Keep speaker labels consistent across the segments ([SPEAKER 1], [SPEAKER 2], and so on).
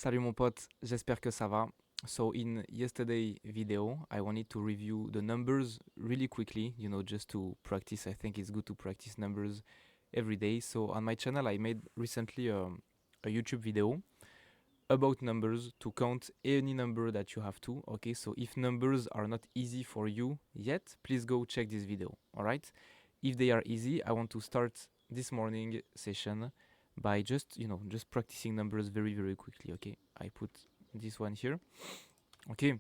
[SPEAKER 1] Salut mon pote, j'espère que ça va. So in yesterday video, I wanted to review the numbers really quickly, just to practice. I think it's good to practice numbers every day. So on my channel, I made recently a YouTube video about numbers to count any number that you have to. Okay, so if numbers are not easy for you yet, please go check this video. All right. If they are easy, I want to start this morning session by just practicing numbers very quickly. Okay, I put this one here. Okay,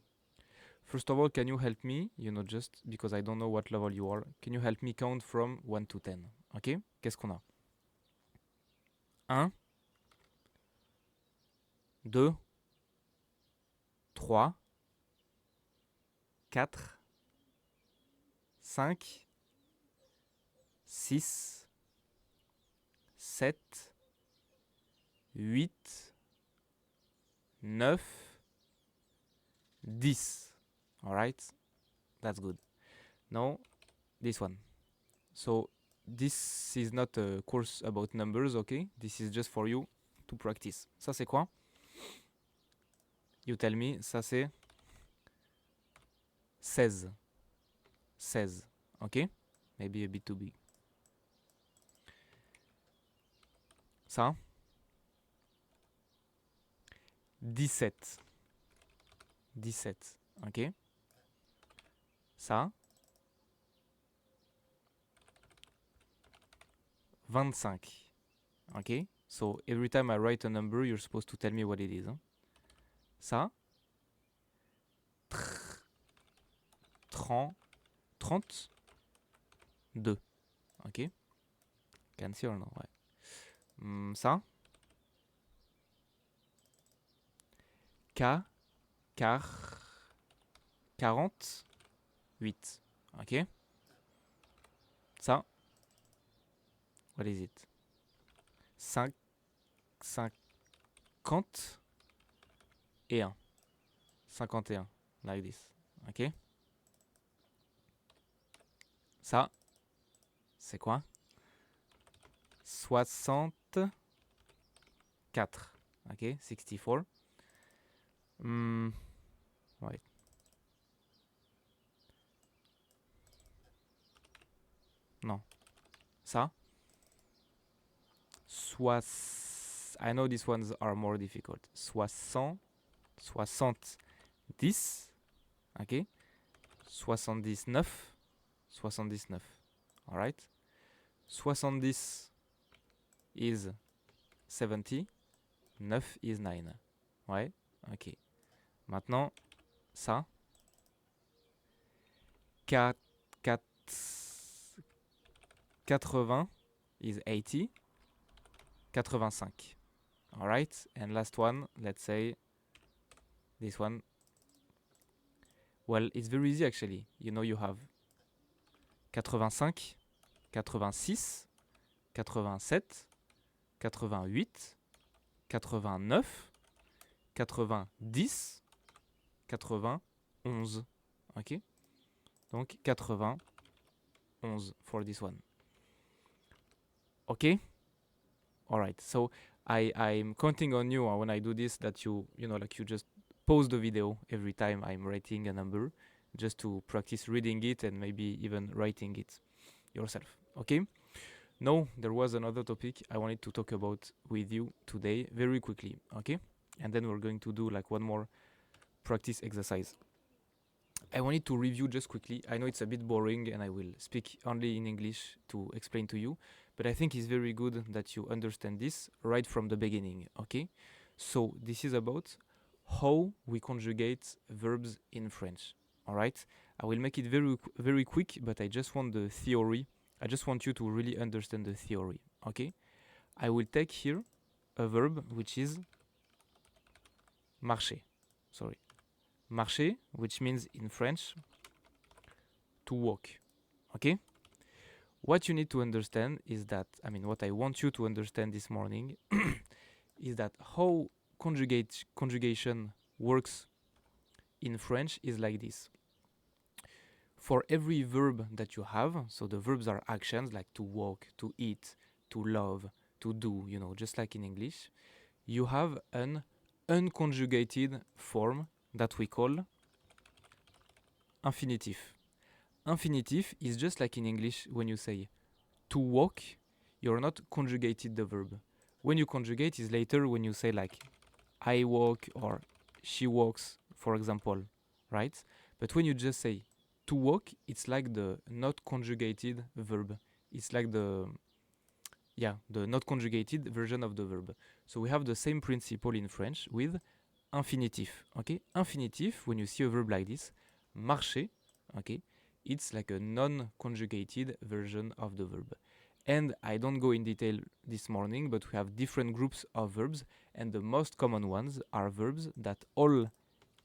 [SPEAKER 1] first of all, can you help me, just because I don't know what level you are, can you help me count from 1 to 10? Ok, qu'est-ce qu'on a? 1, 2, 3, 4, 5, 6, 7, 8, 9, 10. Alright, that's good. Now, this one. So, this is not a course about numbers, okay? This is just for you to practice. Ça, c'est quoi? You tell me. Ça, c'est 16. 16, okay? Maybe a bit too big. Ça? 17. 17, ok? Ça? 25, ok? So every time I write a number, you're supposed to tell me what it is. Hein? Ça? 32, ok? Can see or no? Ouais. Ça? 48, ok? Ça? What is it? 50 et 1. 51, like this, ok? Ça, c'est quoi? 64, ok? 64. Wait. Non. Ça? I know these ones are more difficult. 70, ok? 79, 79, alright? 70 is 70, 9 is 9, ouais? Ok. Maintenant, ça. 80 is 80, 85. Alright, and last one, let's say this one. Well, it's very easy actually. You have 85, 86, 87, 88, 89, 90, 91. Ok? Donc 91 for this one. Okay? Alright, so I'm counting on you when I do this that you just pause the video every time I'm writing a number just to practice reading it and maybe even writing it yourself. Okay? Now, there was another topic I wanted to talk about with you today very quickly. Okay? And then we're going to do like one more practice exercise. I wanted to review just quickly. I know it's a bit boring and I will speak only in English to explain to you, but I think it's very good that you understand this right from the beginning, okay? So this is about how we conjugate verbs in French, all right? I will make it very quick, but I just want the theory. I just want you to really understand the theory, okay? I will take here a verb which is marcher, sorry. Marcher, which means in French, to walk, okay? What you need to understand is that, what I want you to understand this morning is that how conjugation works in French is like this. For every verb that you have, so the verbs are actions like to walk, to eat, to love, to do, just like in English, you have an unconjugated form that we call infinitive. Infinitive is just like in English when you say to walk, you're not conjugated the verb. When you conjugate is later when you say like I walk or she walks, for example, right? But when you just say to walk, it's like the not conjugated verb. It's like the not conjugated version of the verb. So we have the same principle in French with infinitive. Okay, infinitive, when you see a verb like this, marcher, okay, it's like a non-conjugated version of the verb. And I don't go in detail this morning, but we have different groups of verbs, and the most common ones are verbs that all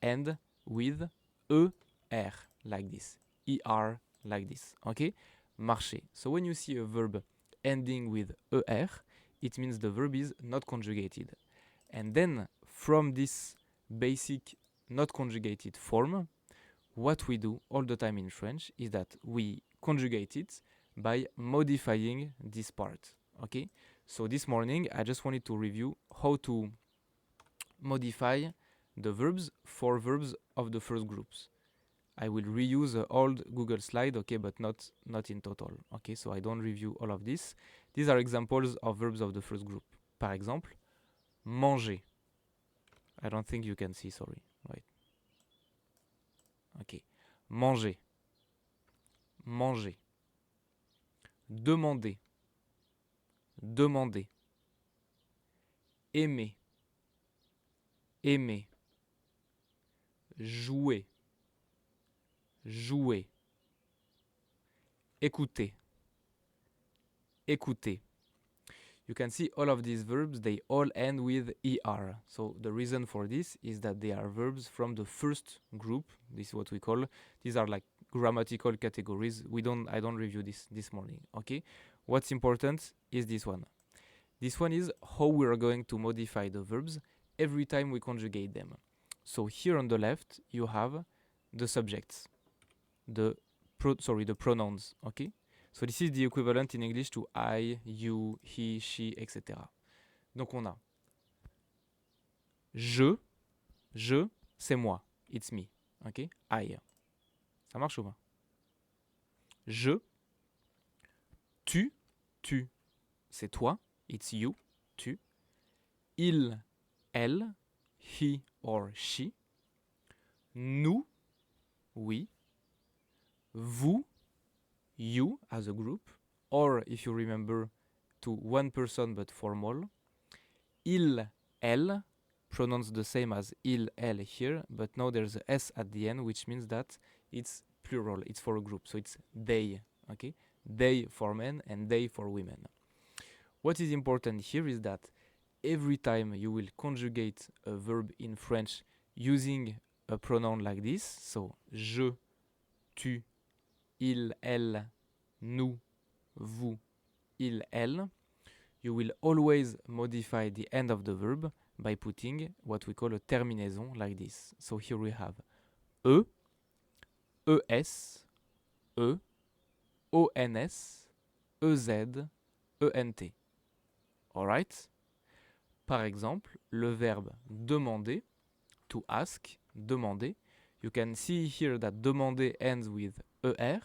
[SPEAKER 1] end with er, like this, er, like this, okay? Marcher. So when you see a verb ending with er, it means the verb is not conjugated. And then from this basic not conjugated form, what we do all the time in French is that we conjugate it by modifying this part, okay? So this morning, I just wanted to review how to modify the verbs for verbs of the first groups. I will reuse the old Google slide, okay, but not in total, okay? So I don't review all of this. These are examples of verbs of the first group. Par exemple, manger. I don't think you can see, sorry, right? Okay. Manger. Manger. Demander. Demander. Aimer. Aimer. Jouer. Jouer. Écouter. Écouter. You can see all of these verbs, they all end with er. So the reason for this is that they are verbs from the first group. This is what we call, these are like grammatical categories. I don't review this morning, okay? What's important is this one. This one is how we are going to modify the verbs every time we conjugate them. So here on the left, you have the subjects, the pronouns, okay? So this is the equivalent in English to I, you, he, she, etc. Donc on a je, c'est moi, it's me, ok? I. Ça marche ou pas? Je, tu, c'est toi, it's you, tu. Il, elle, he or she. Nous, we. Vous, you as a group, or if you remember, to one person but formal. Il, elle, pronounced the same as il, elle here, but now there's a s at the end, which means that it's plural, it's for a group, so it's they, okay? They for men and they for women. What is important here is that every time you will conjugate a verb in French using a pronoun like this, so je, tu, il, elle, nous, vous, il, elle, you will always modify the end of the verb by putting what we call a terminaison like this. So here we have e, es, e, ons, ez, ent. Alright? Par exemple, le verbe demander, to ask, demander. You can see here that demander ends with er,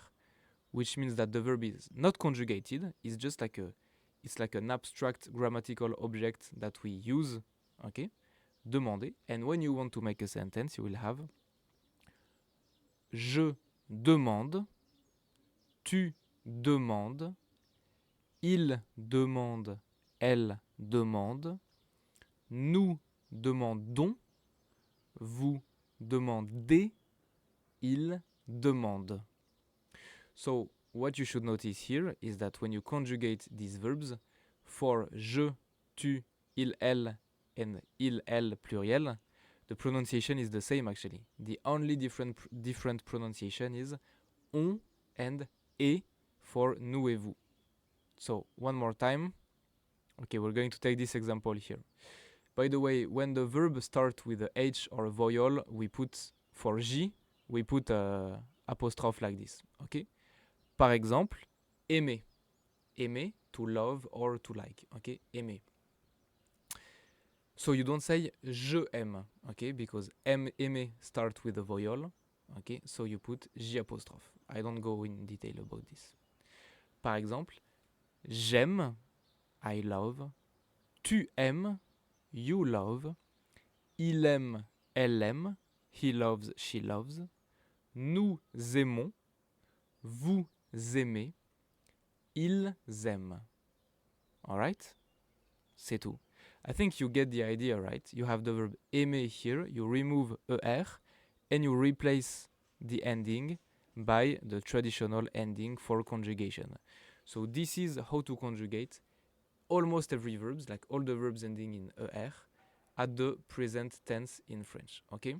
[SPEAKER 1] which means that the verb is not conjugated. It's just like an abstract grammatical object that we use, okay? Demander. And when you want to make a sentence, you will have je demande, tu demandes, il demande, elle demande, nous demandons, vous demandez, il demande. So what you should notice here is that when you conjugate these verbs for je, tu, il, elle, and il, elle pluriel, the pronunciation is the same actually. The only different pronunciation is on and et for nous et vous. So one more time. Okay, we're going to take this example here. By the way, when the verb starts with a H or a vowel, we put, for J, we put a apostrophe like this, okay? Par exemple, aimer. Aimer, to love or to like, okay? Aimer. So you don't say je aime, okay? Because aimer start with a vowel, okay? So you put J apostrophe. I don't go in detail about this. Par exemple, j'aime, I love. Tu aimes, you love. Il aime, elle aime. He loves, she loves. Nous aimons. Vous aimez. Ils aiment. Alright? C'est tout. I think you get the idea, right? You have the verb aimer here, you remove er, and you replace the ending by the traditional ending for conjugation. So this is how to conjugate almost every verbs, like all the verbs ending in er, at the present tense in French, okay?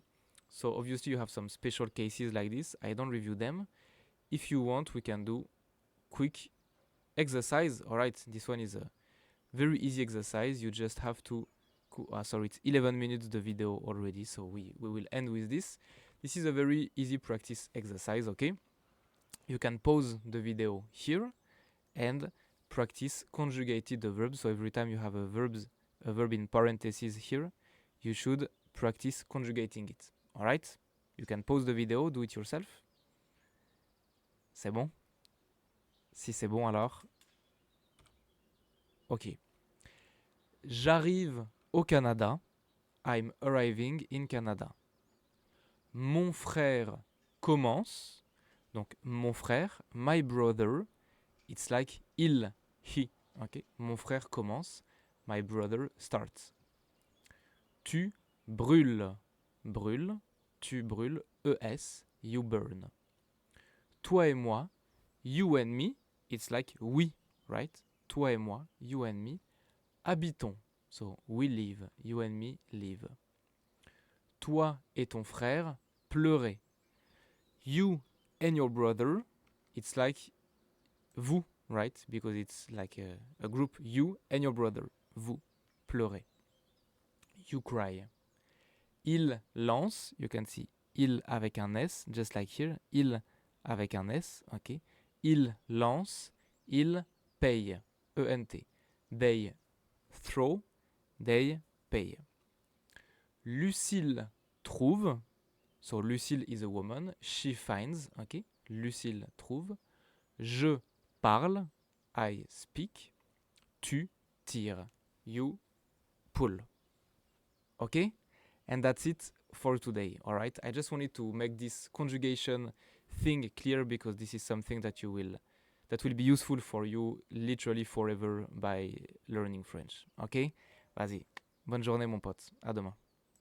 [SPEAKER 1] So obviously you have some special cases like this. I don't review them. If you want, we can do quick exercise. All right, this one is a very easy exercise. You just have to, sorry, it's 11 minutes the video already, so we will end with this. This is a very easy practice exercise, okay? You can pause the video here and practice conjugated the verbs. So every time you have a verb in parentheses here, you should practice conjugating it. All right? You can pause the video, do it yourself. C'est bon? Si c'est bon, alors. Ok. J'arrive au Canada. I'm arriving in Canada. Mon frère commence. Donc, mon frère, my brother. It's like il, he. Okay? Mon frère commence. My brother starts. Tu brûles. Brûle. Tu brûles. ES. You burn. Toi et moi. You and me. It's like we, right? Toi et moi. You and me. Habitons. So, we live. You and me live. Toi et ton frère pleurez. You and your brother. It's like vous, right? Because it's like a group. You and your brother. Vous pleurez. You cry. Il lance. You can see il avec un S, just like here. Il avec un S, ok. Il lance. Il paye. E-N-T. They throw. They pay. Lucille trouve. So Lucille is a woman. She finds. Okay. Lucille trouve. Je parle. I speak. Tu tires. You pull. Okay? And that's it for today. All right? I just wanted to make this conjugation thing clear because this is something that will be useful for you literally forever by learning French. Okay? Vas-y. Bonne journée, mon pote. À demain.